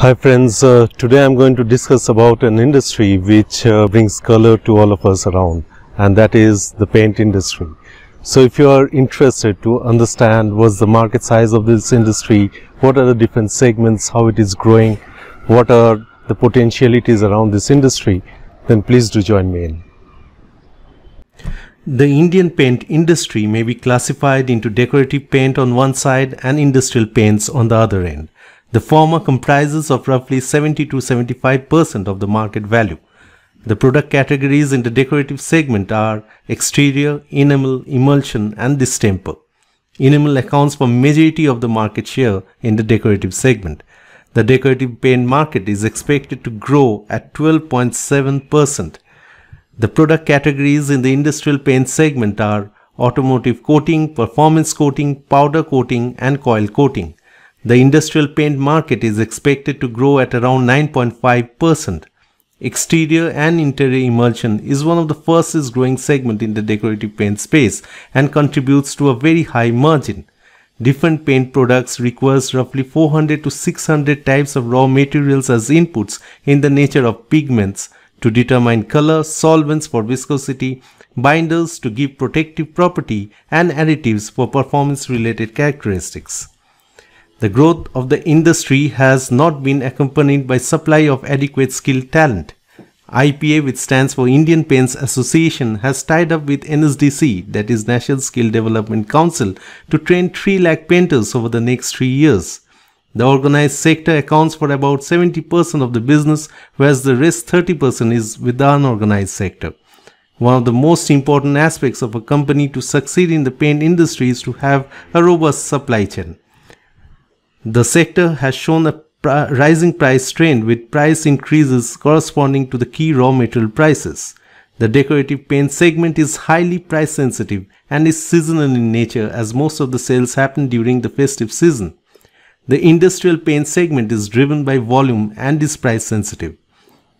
Hi friends, today I'm going to discuss about an industry which brings color to all of us around, and that is the paint industry. So if you are interested to understand what's the market size of this industry, what are the different segments, how it is growing, what are the potentialities around this industry, then please do join me in. The Indian paint industry may be classified into decorative paint on one side and industrial paints on the other end. The former comprises of roughly 70 to 75% of the market value. The product categories in the decorative segment are exterior, enamel, emulsion and distemper. Enamel accounts for majority of the market share in the decorative segment. The decorative paint market is expected to grow at 12.7%. The product categories in the industrial paint segment are automotive coating, performance coating, powder coating and coil coating. The industrial paint market is expected to grow at around 9.5%. Exterior and interior emulsion is one of the fastest growing segment in the decorative paint space and contributes to a very high margin. Different paint products requires roughly 400 to 600 types of raw materials as inputs in the nature of pigments to determine color, solvents for viscosity, binders to give protective property and additives for performance related characteristics. The growth of the industry has not been accompanied by supply of adequate skilled talent. IPA, which stands for Indian Paints Association, has tied up with NSDC, that is National Skill Development Council, to train 3 lakh painters over the next 3 years. The organized sector accounts for about 70% of the business, whereas the rest 30% is with the unorganized sector. One of the most important aspects of a company to succeed in the paint industry is to have a robust supply chain. The sector has shown a rising price trend with price increases corresponding to the key raw material prices. The decorative paint segment is highly price sensitive and is seasonal in nature as most of the sales happen during the festive season. The industrial paint segment is driven by volume and is price sensitive.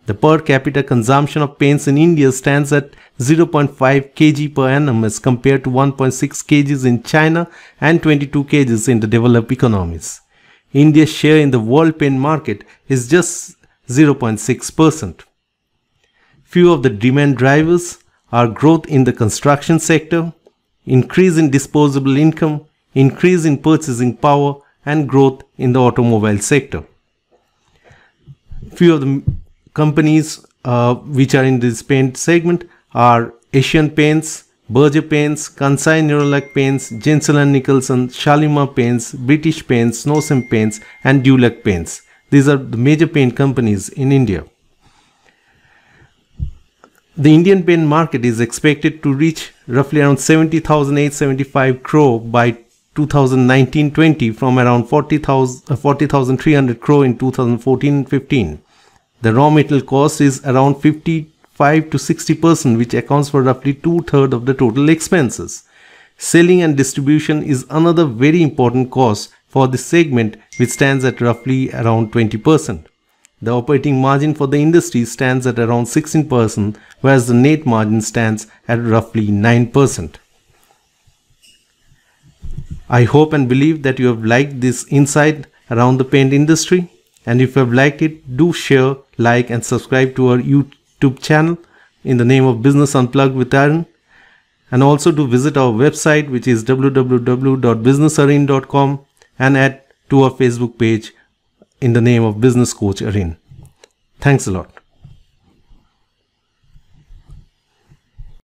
The per capita consumption of paints in India stands at 0.5 kg per annum as compared to 1.6 kg in China and 22 kg in the developed economies. India's share in the world paint market is just 0.6%. Few of the demand drivers are growth in the construction sector, increase in disposable income, increase in purchasing power, and growth in the automobile sector. Few of the companies which are in this paint segment are Asian Paints, Berger Paints, Kansai Nerolac Paints, Jensel & Nicholson, Shalimar Paints, British Paints, Snosem Paints and Dulac Paints. These are the major paint companies in India. The Indian paint market is expected to reach roughly around 70,875 crore by 2019-20 from around 40,300 crore in 2014-15. The raw material cost is around 55 to 60%, which accounts for roughly 2/3 of the total expenses. Selling and distribution is another very important cost for this segment, which stands at roughly around 20%. The operating margin for the industry stands at around 16%, whereas the net margin stands at roughly 9%. I hope and believe that you have liked this insight around the paint industry, and if you have liked it, do share, like and subscribe to our YouTube channel in the name of Business Unplugged with Arun, and also to visit our website, which is www.businessarun.com, and add to our Facebook page in the name of Business Coach Arun. Thanks a lot.